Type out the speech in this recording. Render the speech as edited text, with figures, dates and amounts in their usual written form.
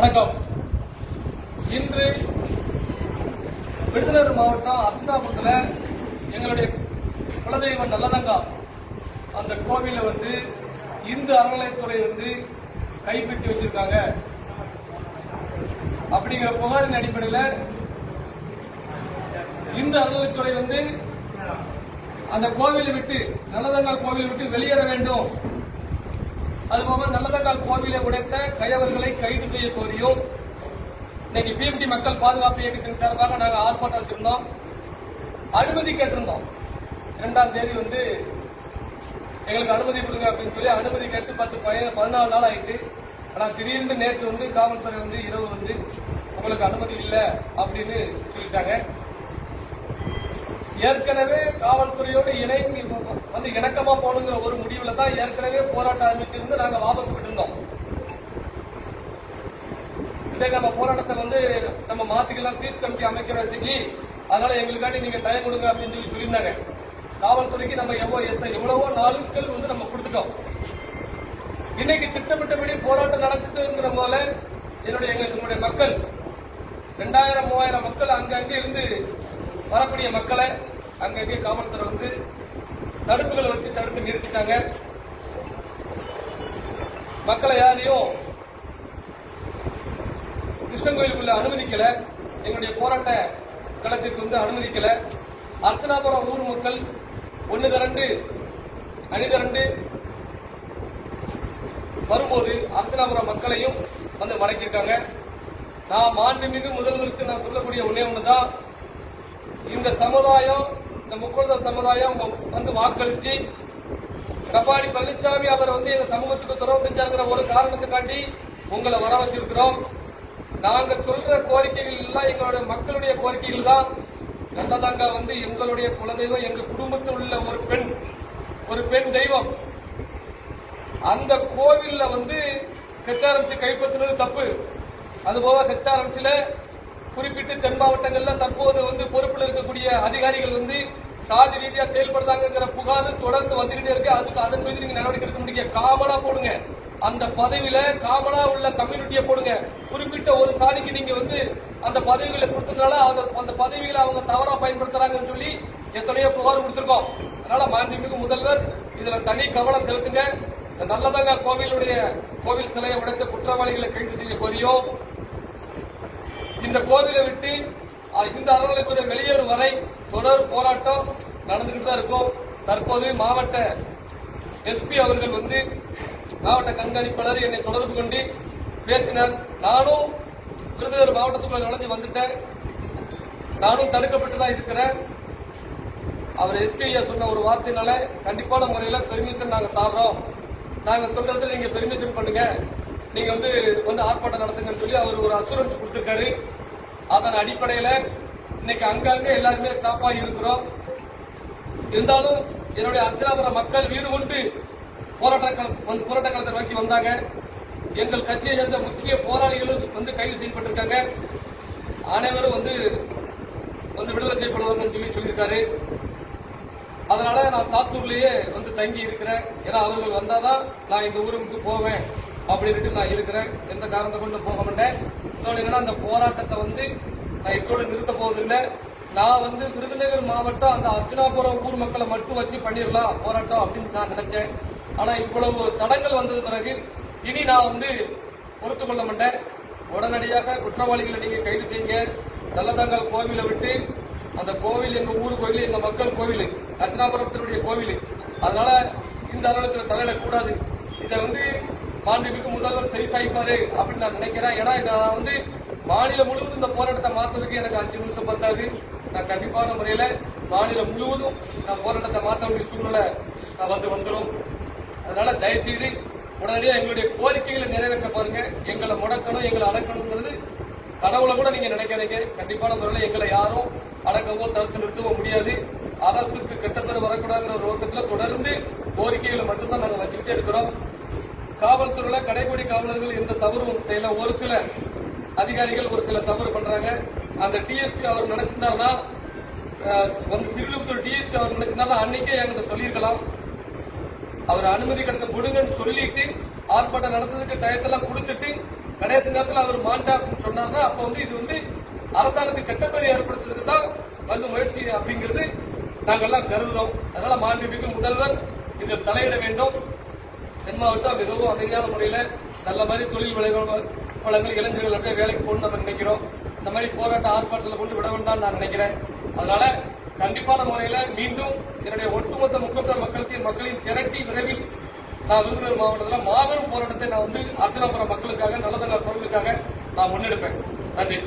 வணக்கம். இன்று விருதுநகர் மாவட்டம் அர்ச்சனாபுரத்தில் எங்களுடைய குலதெய்வம் நல்லதங்கா அந்த கோவில இந்து அறநிலையத்துறை கைப்பற்றி வச்சிருக்காங்க அப்படிங்கிற புகாரின் அடிப்படையில் இந்து அறநிலையத்துறை அந்த கோவிலை விட்டு நல்லதங்கால் கோவிலை விட்டு வெளியேற வேண்டும். அதுபோக நல்லதங்கால் கோவிலை உடைத்த கயவர்களை கைது செய்ய கோரியும் இன்னைக்கு பிஎம்டி மக்கள் பாதுகாப்பு இயக்கத்தின் சார்பாக நாங்கள் ஆர்ப்பாட்டம் வச்சிருந்தோம். அனுமதி கேட்டிருந்தோம். 2ஆம் தேதி எங்களுக்கு அனுமதி கொடுங்க அப்படின்னு சொல்லி அனுமதி கேட்டு 14 நாள் ஆயிட்டு. ஆனா திடீர்னு நேற்று காவல்துறை இரவு உங்களுக்கு அனுமதி இல்லை அப்படின்னு சொல்லிட்டாங்க. ஏற்கனவே காவல்துறையோடு இணைந்து இணக்கமா போகணுங்கிற ஒரு முடிவுல தான் ஏற்கனவே போராட்டம் ஆரம்பிச்சிருந்து நாங்க வாபஸ் விட்டுருந்தோம். சரி, நம்ம போராட்டத்தை நம்ம மாத்திக்கலாம், பீஸ் கமிட்டி அமைக்கிற வச்சுக்கி, அதனால எங்களுக்காண்டி நீங்க டைம் கொடுங்க அப்படின்னு சொல்லியிருந்தாங்க. காவல்துறைக்கு நம்ம எவ்வளவோ நாட்கள் நம்ம கொடுத்துட்டோம். இன்னைக்கு திட்டமிட்டபடி போராட்டம் நடத்திட்டு போல எங்களுடைய மக்கள் 2000-3000 மக்கள் அங்கங்கே இருந்து வரக்கூடிய மக்களை அங்கங்கே காவல்துறை தடுப்புகளை வச்சு தடுத்து நிறுத்திட்டாங்க. மக்களை யாரையும் கிருஷ்ணன் கோயிலுக்குள்ள அனுமதிக்கல, எங்களுடைய போராட்ட களத்திற்கு அனுமதிக்கல. அர்ச்சனாபுரம் ஊர் மக்கள் அணிதிரண்டு வரும்போது அர்ச்சனாபுரம் மக்களையும் மடக்கியிருக்காங்க. நான் மாண்புமிகு முதல்வருக்கு நான் சொல்லக்கூடிய ஒன்றுதான், இந்த சமுதாயம், இந்த முக்குழுத சமுதாயம் வாக்களிச்சு எடப்பாடி பழனிசாமி அவர் எங்க சமூகத்துக்கு துறவு செஞ்சாங்கிற ஒரு காரணத்துக்காண்டி உங்களை வர வச்சிருக்கிறோம். நாங்க சொல்ற கோரிக்கைகள் எல்லாம் எங்களுடைய மக்களுடைய கோரிக்கைகள் தான். நல்லதாங்க எங்களுடைய குலதெய்வம், எங்க குடும்பத்தில் உள்ள ஒரு பெண் தெய்வம். அந்த கோவில்ல ஹெச்ஆர்எம்சி கைப்பற்றினது தப்பு. அதுபோக ஹெச்ஆர்எம்சில குறிப்பிட்டு தென் மாவட்டங்கள்ல தற்போது பொறுப்பில் இருக்கக்கூடிய அதிகாரிகள் சாதி ரீதியா செயல்படுறாங்கிற புகார் தொடர்ந்து வந்துகிட்டே இருக்கு. அதுக்கு அதன் மீது நீங்க நடவடிக்கை எடுக்க முடிய காமனா போடுங்க. அந்த பதவியில காமனா உள்ள கம்யூனிட்டியை போடுங்க. குறிப்பிட்ட ஒரு சாதிக்கு நீங்க அந்த பதவிகளை கொடுத்ததுனால அந்த பதவிகளை அவங்க தவறா பயன்படுத்துறாங்கன்னு சொல்லி எத்தனையோ புகார் கொடுத்திருக்கோம். அதனால மாண்புமிகு முதல்வர் இதுல தனி கவனம் செலுத்துங்க. நல்லதங்க கோவில் சிலையை உடைத்த குற்றவாளிகளை கைது செய்ய கோரியும், இந்த கோவிலை விட்டு இந்த அறநிலையத்துறை வெளியேறும் வரை தொடர் போராட்டம் நடந்துகிட்டு தான் இருக்கும். தற்போது மாவட்ட எஸ்பி அவர்கள் மாவட்ட கண்காணிப்பாளர் என்னை தொடர்பு கொண்டு பேசினார். நானும் விருதுநகர் மாவட்டத்துக்குள்ள நுழைஞ்சு வந்துட்டேன். நானும் தடுக்கப்பட்டுதான் இருக்கிறேன். அவர் எஸ்பி ஐயா சொன்ன ஒரு வார்த்தையினால கண்டிப்பான முறையில் பெர்மிஷன் நாங்க தாரோம், நாங்க சொல்றது நீங்க பெர்மிஷன் பண்ணுங்க, நீங்க ஆர்ப்பாட்டம் நடத்துங்கன்னு சொல்லி அவர் ஒரு அசூரன்ஸ் கொடுத்திருக்காரு. அதன் அடிப்படையில இன்னைக்கு அங்கங்க எல்லாருமே ஸ்டாப் ஆகி இருக்கிறோம். இருந்தாலும் என்னுடைய அர்ச்சனாபுரம் மக்கள் வீடு கொண்டு போராட்ட களத்தை நோக்கி வந்தாங்க. எங்கள் கட்சியை சேர்ந்த முக்கிய போராளிகளும் கைது செய்யப்பட்டிருக்காங்க. அனைவரும் விடுதலை செய்யப்படுவாங்கன்னு சொல்லியிருக்காரு. அதனால நான் சாத்தூர்லயே தங்கி இருக்கிறேன். ஏன்னா அவர்கள் வந்தாதான் நான் இந்த ஊருக்கு போவேன் அப்படின்னு நான் இருக்கிறேன். எந்த காரணத்தை கொண்டு போக மாட்டேன். அந்த போராட்டத்தை நான் இதோடு நிறுத்த போவதில்லை. நான் விருதுநகர் மாவட்டம் அந்த அர்ச்சனாபுரம் ஊர் மக்களை மட்டும் வச்சு பண்ணிடலாம் போராட்டம் அப்படின்னு நான் நினைச்சேன். ஆனா இவ்வளவு தடங்கள் வந்தது பிறகு இனி நான் பொறுத்துக் கொள்ள மாட்டேன். உடனடியாக குற்றவாளிகளை நீங்க கைது செய்யுங்க. நல்லதங்கால் கோவிலை விட்டு, அந்த கோவில் எங்க ஊர் கோவில், எங்க மக்கள் கோவில், அர்ச்சனாபுரத்தினுடைய கோவில். அதனால இந்த அலுவலகத்தில் தலையிடக்கூடாது. இதை மாண்புமிகு முதல்வர் சரி சாய்ப்பாரு அப்படின்னு நான் நினைக்கிறேன். ஏன்னா இதை மாநிலம் முழுவதும் இந்த போராட்டத்தை மாற்றுறதுக்கு எனக்கு 5 நிமிஷம் பத்தாது. நான் கண்டிப்பான முறையில மாநிலம் முழுவதும் நான் போராட்டத்தை மாற்ற வேண்டிய சூழ்நிலை வந்துடும். அதனால தயவுசெய்து உடனடியாக எங்களுடைய கோரிக்கைகளை நிறைவேற்ற பாருங்க. எங்களை முடக்கணும், எங்களை அடக்கணுங்கிறது கடவுளை கூட நீங்க நினைக்காதீங்க. கண்டிப்பான முறையில் எங்களை யாரும் அடக்கவோ தடுத்து நிறுத்தவோ முடியாது. அரசுக்கு கெட்டத்தர வரக்கூடாதுங்கிற ஒரு நோக்கத்தில் தொடர்ந்து கோரிக்கைகளை மட்டும்தான் நாங்கள் வச்சுக்கிட்டே இருக்கிறோம். காவல்துறையில கடைபிடி காவலர்கள் எந்த தவறும் செய்யல. ஒரு சில அதிகாரிகள் ஒரு சில தவறு பண்றாங்க. அந்த டிஎஸ்பி அவர் நினைச்சிருந்தாருன்னா, சிறுவிழுப்புத்தூர் டிஎஸ்பி அவர் நினைச்சிருந்தாருன்னா அன்னைக்கே என்கிட்ட சொல்லியிருக்கலாம். அவர் அனுமதி கடத்த கொடுங்கன்னு சொல்லிட்டு ஆர்ப்பாட்டம் நடந்ததுக்கு டயத்தெல்லாம் கொடுத்துட்டு கடைசி நேரத்தில் அவர் மாண்டா அப்படின்னு சொன்னார்னா அப்ப வந்து இது வந்து அரசாங்கத்துக்கு கெட்டப்பேர் ஏற்படுத்துறதுக்கு தான் வந்து முயற்சி அப்படிங்கிறது நாங்கெல்லாம் கருதுறோம். அதனால மாண்புமிகு முதல்வர் இதில் தலையிட வேண்டும். தென் மாவட்டம் மிகவும் அமைதியான முறையில நல்ல மாதிரி தொழில் வளங்கள் இளைஞர்கள் அப்படியே வேலைக்கு போகணும்னு நம்ம நினைக்கிறோம். இந்த மாதிரி போராட்ட ஆர்ப்பாட்டத்தில் கொண்டு விட வேண்டாம்னு நான் நினைக்கிறேன். அதனால கண்டிப்பான முறையில மீண்டும் என்னுடைய ஒட்டுமொத்த முக்கத்தூர் மக்களின் திரட்டி விரைவில் நான் விருதுநகர் மாவட்டத்தில் மாபெரும் போராட்டத்தை நான் வந்து அர்ச்சனாபுரம் மக்களுக்காக நல்லதங்க பொருளுக்காக நான் முன்னெடுப்பேன். நன்றி.